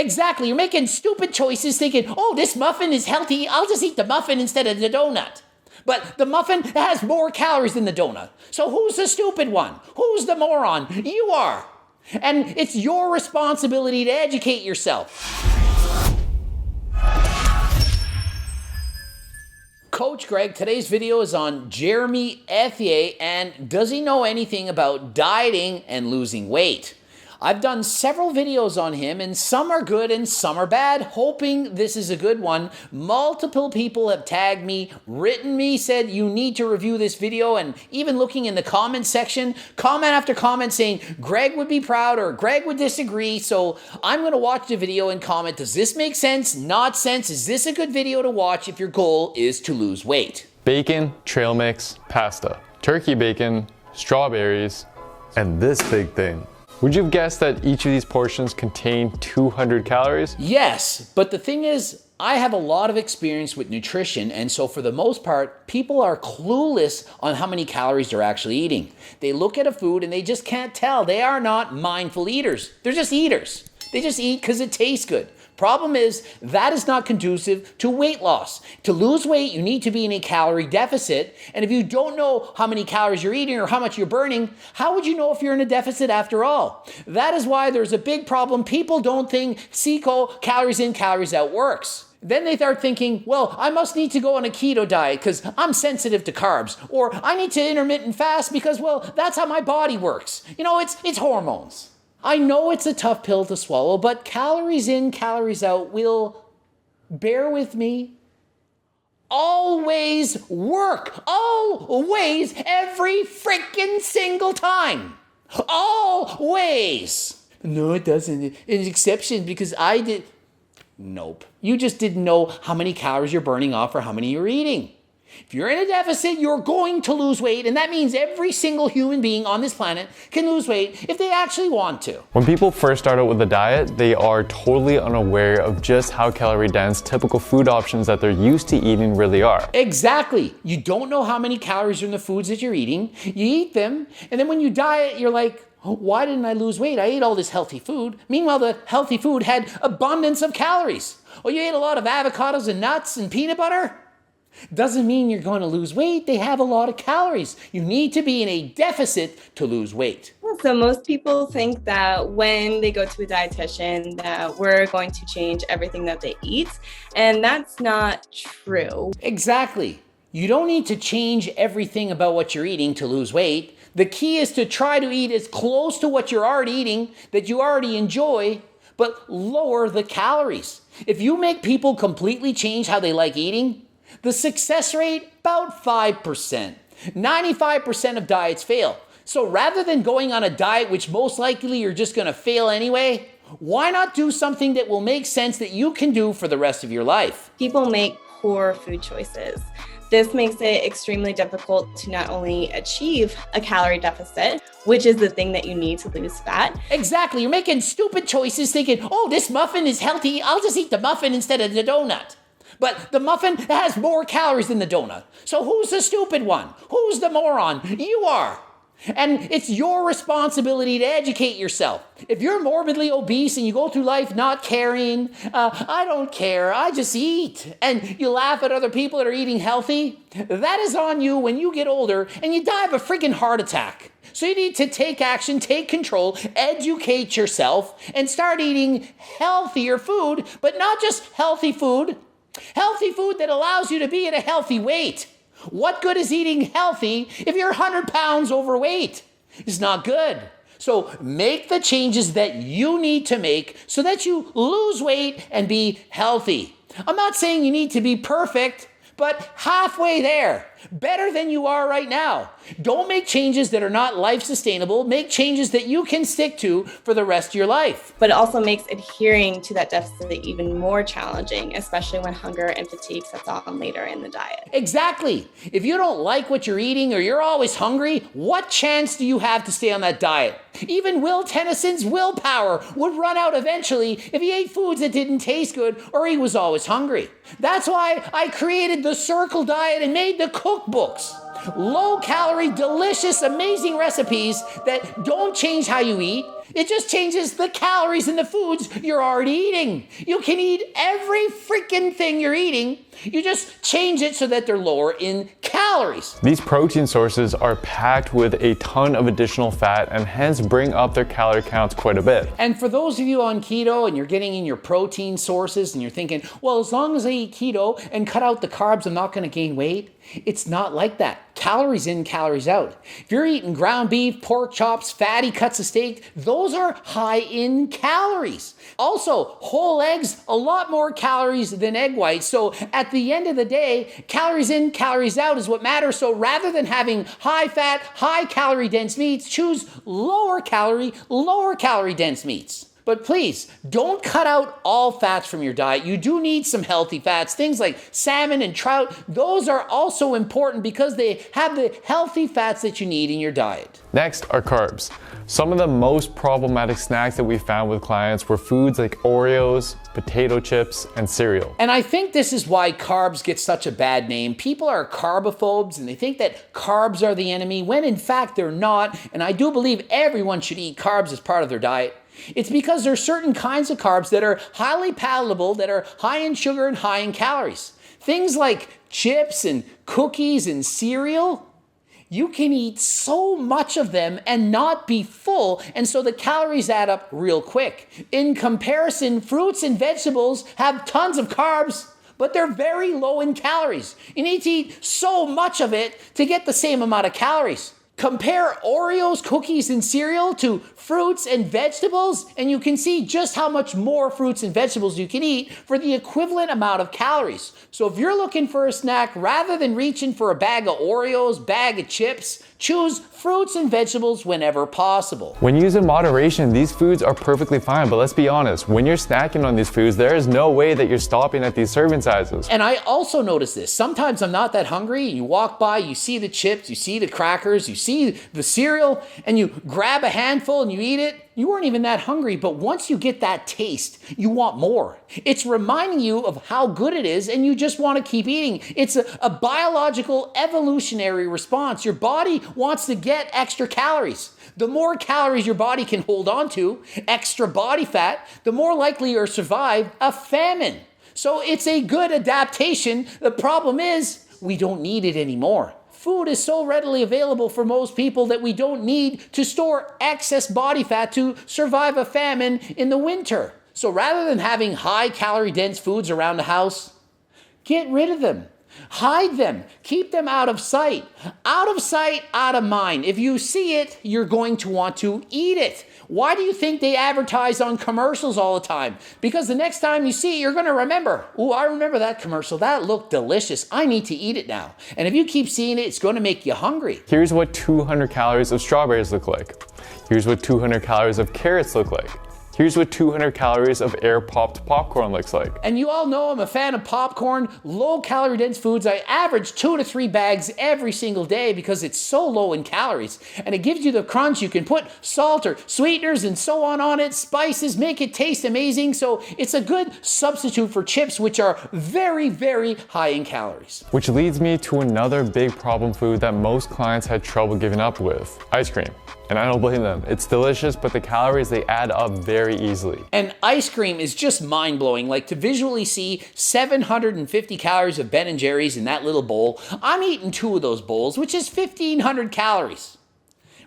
Exactly. You're making stupid choices thinking, oh, this muffin is healthy. I'll just eat the muffin instead of the donut. But the muffin has more calories than the donut. So who's the stupid one? Who's the moron? You are. And it's your responsibility to educate yourself. Coach Greg, today's video is on Jeremy Ethie, and does he know anything about dieting and losing weight? I've done several videos on him, and some are good and some are bad, hoping this is a good one. Multiple people have tagged me, written me, said you need to review this video, and even looking in the comment section, comment after comment saying Greg would be proud or Greg would disagree. So I'm going to watch the video and comment, does this make sense? Not sense? Is this a good video to watch if your goal is to lose weight? Bacon, trail mix, pasta, turkey bacon, strawberries, and this big thing. Would you have guessed that each of these portions contain 200 calories? Yes, but the thing is, I have a lot of experience with nutrition, and so for the most part, people are clueless on how many calories they're actually eating. They look at a food and they just can't tell. They are not mindful eaters. They're just eaters. They just eat because it tastes good. Problem is, that is not conducive to weight loss. To lose weight, you need to be in a calorie deficit. And if you don't know how many calories you're eating or how much you're burning, how would you know if you're in a deficit after all? That is why there's a big problem. People don't think CICO, calories in, calories out works. Then they start thinking, well, I must need to go on a keto diet because I'm sensitive to carbs. Or I need to intermittent fast because, well, that's how my body works. You know, it's hormones. I know it's a tough pill to swallow, but calories in, calories out will, bear with me, always work. Always, every freaking single time. Always. No, it doesn't. It's an exception because I did. Nope. You just didn't know how many calories you're burning off or how many you're eating. If you're in a deficit, you're going to lose weight, and that means every single human being on this planet can lose weight if they actually want to. When people first start out with a diet, they are totally unaware of just how calorie dense typical food options that they're used to eating really are. Exactly. You don't know how many calories are in the foods that you're eating. You eat them, and then when you diet, you're like, oh, why didn't I lose weight? I ate all this healthy food. Meanwhile, the healthy food had abundance of calories. Oh, you ate a lot of avocados and nuts and peanut butter? Doesn't mean you're going to lose weight. They have a lot of calories. You need to be in a deficit to lose weight. So most people think that when they go to a dietitian that we're going to change everything that they eat, and that's not true. Exactly. You don't need to change everything about what you're eating to lose weight. The key is to try to eat as close to what you're already eating that you already enjoy, but lower the calories. If you make people completely change how they like eating, the success rate, about 5%. 95% of diets fail. So rather than going on a diet which most likely you're just going to fail anyway, why not do something that will make sense that you can do for the rest of your life? People make poor food choices. This makes it extremely difficult to not only achieve a calorie deficit, which is the thing that you need to lose fat. Exactly. You're making stupid choices thinking, oh, this muffin is healthy. I'll just eat the muffin instead of the donut. But the muffin has more calories than the donut. So who's the stupid one? Who's the moron? You are. And it's your responsibility to educate yourself. If you're morbidly obese and you go through life not caring, I don't care, I just eat, and you laugh at other people that are eating healthy, that is on you when you get older and you die of a freaking heart attack. So you need to take action, take control, educate yourself, and start eating healthier food, but not just healthy food that allows you to be at a healthy weight. What good is eating healthy if you're 100 pounds overweight? It's not good. So make the changes that you need to make so that you lose weight and be healthy. I'm not saying you need to be perfect, but halfway there. Better than you are right now. Don't make changes that are not life sustainable. Make changes that you can stick to for the rest of your life. But it also makes adhering to that deficit even more challenging, especially when hunger and fatigue sets on later in the diet. Exactly. If you don't like what you're eating or you're always hungry, what chance do you have to stay on that diet? Even Will Tennyson's willpower would run out eventually if he ate foods that didn't taste good or he was always hungry. That's why I created the Circle Diet and made the cookbooks. Low-calorie, delicious, amazing recipes that don't change how you eat, It just changes the calories in the foods you're already eating. You can eat every freaking thing you're eating. You just change it so that they're lower in calories. These protein sources are packed with a ton of additional fat and hence bring up their calorie counts quite a bit. And for those of you on keto and you're getting in your protein sources and you're thinking, well, as long as I eat keto and cut out the carbs, I'm not going to gain weight. It's not like that. Calories in, calories out. If you're eating ground beef, pork chops, fatty cuts of steak, those are high in calories. Also, whole eggs, a lot more calories than egg whites. So at the end of the day, calories in, calories out is what matters. So rather than having high fat, high calorie dense meats, choose lower calorie dense meats. But please, don't cut out all fats from your diet. You do need some healthy fats. Things like salmon and trout, those are also important because they have the healthy fats that you need in your diet. Next are carbs. Some of the most problematic snacks that we found with clients were foods like Oreos, potato chips, and cereal. And I think this is why carbs get such a bad name. People are carbophobes and they think that carbs are the enemy when in fact they're not. And I do believe everyone should eat carbs as part of their diet. It's because there are certain kinds of carbs that are highly palatable, that are high in sugar and high in calories. Things like chips and cookies and cereal, you can eat so much of them and not be full, and so the calories add up real quick. In comparison, fruits and vegetables have tons of carbs, but they're very low in calories. You need to eat so much of it to get the same amount of calories. Compare Oreos, cookies, and cereal to fruits and vegetables, and you can see just how much more fruits and vegetables you can eat for the equivalent amount of calories. So if you're looking for a snack, rather than reaching for a bag of Oreos, bag of chips, choose fruits and vegetables whenever possible. When used in moderation, these foods are perfectly fine, but let's be honest, when you're snacking on these foods, there is no way that you're stopping at these serving sizes. And I also notice this. Sometimes I'm not that hungry, and you walk by, you see the chips, you see the crackers, you see the cereal, and you grab a handful and you eat it. You weren't even that hungry, but once you get that taste, you want more. It's reminding you of how good it is, and you just want to keep eating. It's a biological evolutionary response. Your body wants to get extra calories. The more calories your body can hold on to, extra body fat, the more likely you'll survive a famine. So it's a good adaptation. The problem is we don't need it anymore. Food is so readily available for most people that we don't need to store excess body fat to survive a famine in the winter. So rather than having high calorie dense foods around the house, get rid of them. Hide them. Keep them out of sight. Out of sight, out of mind. If you see it, you're going to want to eat it. Why do you think they advertise on commercials all the time? Because the next time you see it, you're going to remember, oh, I remember that commercial. That looked delicious. I need to eat it now. And if you keep seeing it, it's going to make you hungry. Here's what 200 calories of strawberries look like. Here's what 200 calories of carrots look like. Here's what 200 calories of air-popped popcorn looks like. And you all know I'm a fan of popcorn, low-calorie dense foods. I average 2 to 3 bags every single day because it's so low in calories. And it gives you the crunch. You can put salt or sweeteners and so on it, spices, make it taste amazing. So it's a good substitute for chips, which are very, very high in calories. Which leads me to another big problem food that most clients had trouble giving up with: ice cream. And I don't blame them. It's delicious, but the calories, they add up very easily. And ice cream is just mind-blowing. Like, to visually see 750 calories of Ben & Jerry's in that little bowl, I'm eating 2 of those bowls, which is 1,500 calories.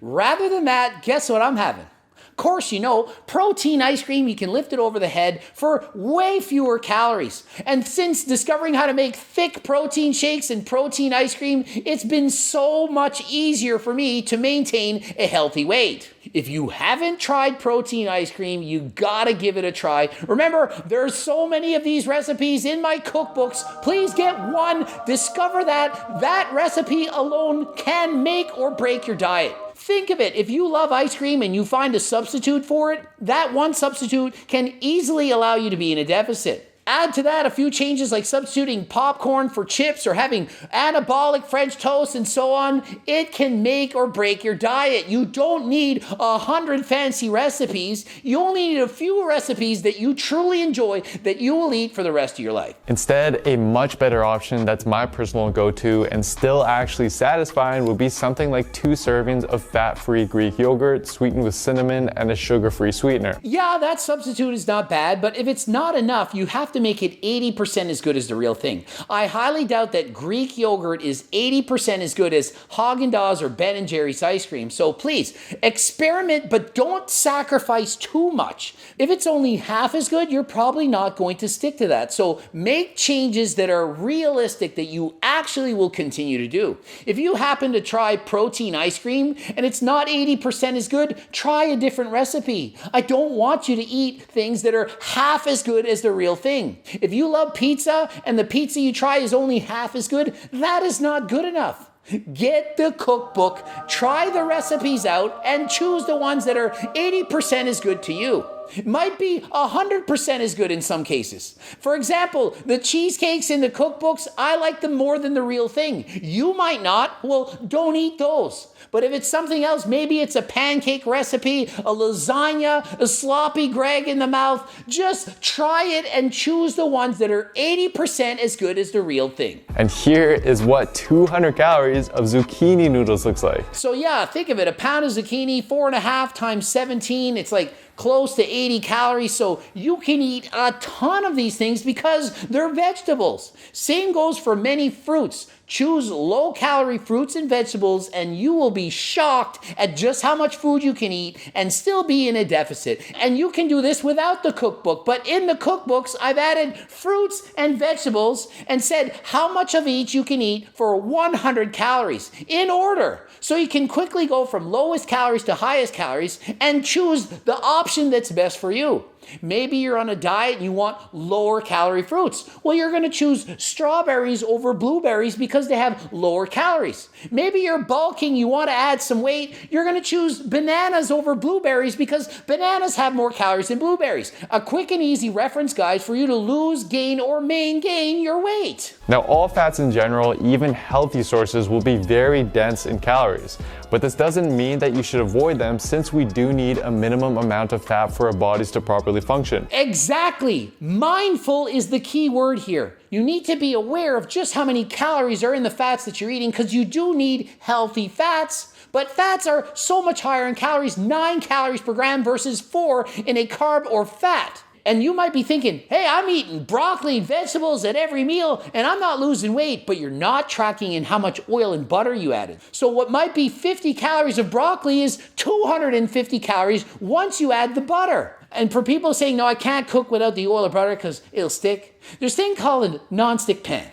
Rather than that, guess what I'm having? Of course, you know, protein ice cream, you can lift it over the head for way fewer calories. And since discovering how to make thick protein shakes and protein ice cream, it's been so much easier for me to maintain a healthy weight. If you haven't tried protein ice cream, you gotta give it a try. Remember, there's so many of these recipes in my cookbooks. Please get one. Discover that recipe alone can make or break your diet. Think of it, if you love ice cream and you find a substitute for it, that one substitute can easily allow you to be in a deficit. Add to that a few changes like substituting popcorn for chips or having anabolic French toast and so on. It can make or break your diet. You don't need 100 fancy recipes. You only need a few recipes that you truly enjoy that you will eat for the rest of your life. Instead, a much better option that's my personal go-to and still actually satisfying would be something like 2 servings of fat-free Greek yogurt sweetened with cinnamon and a sugar-free sweetener. Yeah, that substitute is not bad, but if it's not enough, you have to make it 80% as good as the real thing. I highly doubt that Greek yogurt is 80% as good as Haagen-Dazs or Ben & Jerry's ice cream. So please, experiment, but don't sacrifice too much. If it's only half as good, you're probably not going to stick to that. So make changes that are realistic that you actually will continue to do. If you happen to try protein ice cream and it's not 80% as good, try a different recipe. I don't want you to eat things that are half as good as the real thing. If you love pizza and the pizza you try is only half as good, that is not good enough. Get the cookbook, try the recipes out, and choose the ones that are 80% as good to you. It might be 100% as good in some cases. For example, the cheesecakes in the cookbooks, I like them more than the real thing. You might not. Well, don't eat those. But if it's something else, maybe it's a pancake recipe, a lasagna, a sloppy Greg in the mouth, just try it and choose the ones that are 80% as good as the real thing. And here is what 200 calories of zucchini noodles looks like. So yeah, think of it, a pound of zucchini, 4.5 times 17, it's like close to 80 calories, so you can eat a ton of these things because they're vegetables. Same goes for many fruits. Choose low-calorie fruits and vegetables, and you will be shocked at just how much food you can eat and still be in a deficit. And you can do this without the cookbook, but in the cookbooks, I've added fruits and vegetables and said how much of each you can eat for 100 calories in order. So you can quickly go from lowest calories to highest calories and choose the option that's best for you. Maybe you're on a diet and you want lower calorie fruits. Well, you're going to choose strawberries over blueberries because they have lower calories. Maybe you're bulking, you want to add some weight. You're going to choose bananas over blueberries because bananas have more calories than blueberries. A quick and easy reference guide for you to lose, gain, or maintain your weight. Now, all fats in general, even healthy sources, will be very dense in calories. But this doesn't mean that you should avoid them, since we do need a minimum amount of fat for our bodies to properly function. Exactly. Mindful is the key word here. You need to be aware of just how many calories are in the fats that you're eating, because you do need healthy fats. But fats are so much higher in calories, 9 calories per gram versus 4 in a carb or fat. And you might be thinking, hey, I'm eating broccoli and vegetables at every meal and I'm not losing weight, but you're not tracking in how much oil and butter you added. So what might be 50 calories of broccoli is 250 calories once you add the butter. And for people saying, no, I can't cook without the oil or butter because it'll stick, there's a thing called a non-stick pan.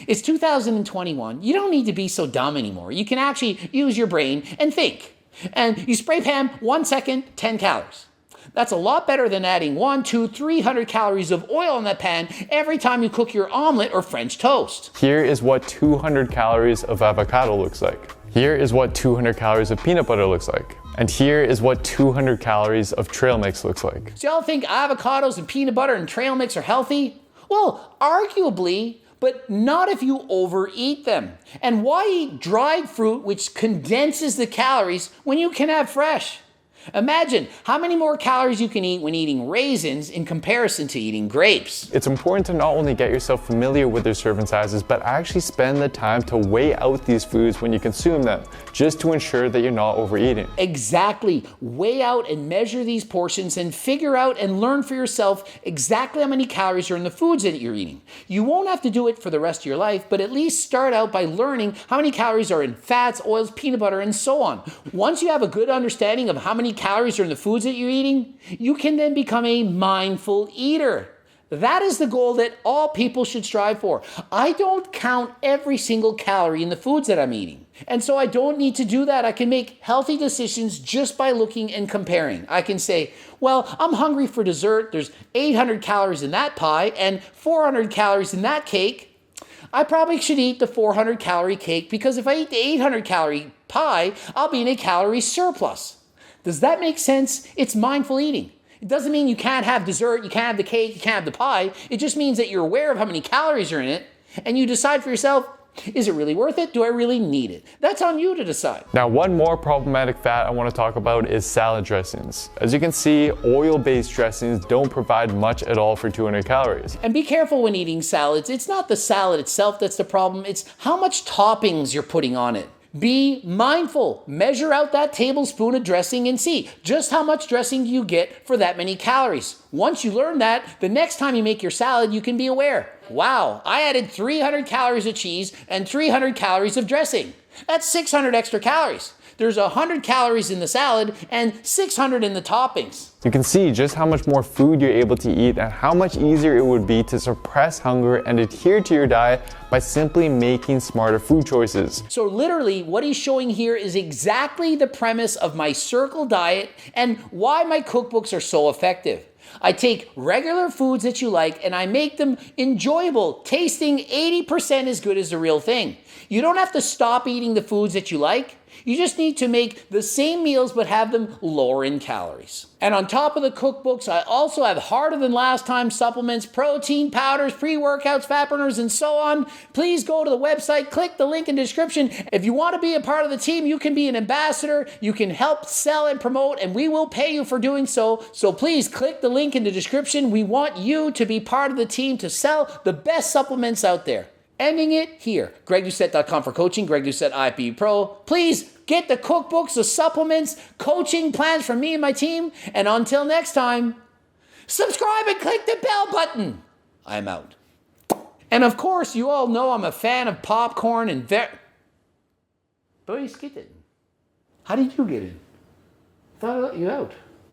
It's 2021. You don't need to be so dumb anymore. You can actually use your brain and think. And you spray pan 1 second, 10 calories. That's a lot better than adding 100, 200, 300 calories of oil in that pan every time you cook your omelet or French toast. Here is what 200 calories of avocado looks like. Here is what 200 calories of peanut butter looks like. And here is what 200 calories of trail mix looks like. So y'all think avocados and peanut butter and trail mix are healthy? Well, arguably, but not if you overeat them. And why eat dried fruit, which condenses the calories, when you can have fresh? Imagine how many more calories you can eat when eating raisins in comparison to eating grapes. It's important to not only get yourself familiar with their serving sizes, but actually spend the time to weigh out these foods when you consume them, just to ensure that you're not overeating. Exactly. Weigh out and measure these portions and figure out and learn for yourself exactly how many calories are in the foods that you're eating. You won't have to do it for the rest of your life, but at least start out by learning how many calories are in fats, oils, peanut butter, and so on. Once you have a good understanding of how many calories are in the foods that you're eating, you can then become a mindful eater. That is the goal that all people should strive for. I don't count every single calorie in the foods that I'm eating. And so I don't need to do that. I can make healthy decisions just by looking and comparing. I can say, well, I'm hungry for dessert. There's 800 calories in that pie and 400 calories in that cake. I probably should eat the 400 calorie cake, because if I eat the 800 calorie pie, I'll be in a calorie surplus. Does that make sense? It's mindful eating. It doesn't mean you can't have dessert, you can't have the cake, you can't have the pie. It just means that you're aware of how many calories are in it, and you decide for yourself, is it really worth it? Do I really need it? That's on you to decide. Now, one more problematic fat I want to talk about is salad dressings. As you can see, oil-based dressings don't provide much at all for 200 calories. And be careful when eating salads. It's not the salad itself that's the problem, it's how much toppings you're putting on it. Be mindful. Measure out that tablespoon of dressing and see just how much dressing you get for that many calories. Once you learn that, the next time you make your salad, you can be aware. Wow, I added 300 calories of cheese and 300 calories of dressing. That's 600 extra calories. There's 100 calories in the salad and 600 in the toppings. You can see just how much more food you're able to eat and how much easier it would be to suppress hunger and adhere to your diet by simply making smarter food choices. So literally what he's showing here is exactly the premise of my circle diet and why my cookbooks are so effective. I take regular foods that you like and I make them enjoyable, tasting 80% as good as the real thing. You don't have to stop eating the foods that you like. You just need to make the same meals but have them lower in calories. And on top of the cookbooks, I also have harder than last time supplements, protein powders, pre-workouts, fat burners, and so on. Please go to the website, click the link in the description. If you want to be a part of the team, you can be an ambassador, you can help sell and promote, and we will pay you for doing so. So please click the link in the description. We want you to be part of the team to sell the best supplements out there. Ending it here. GregDoucette.com for coaching, Greg Doucette IFBB Pro. Please get the cookbooks, the supplements, coaching plans from me and my team. And until next time, subscribe and click the bell button. I'm out. And of course, you all know I'm a fan of popcorn and Boys, get it. How did you get in? I thought I let you out.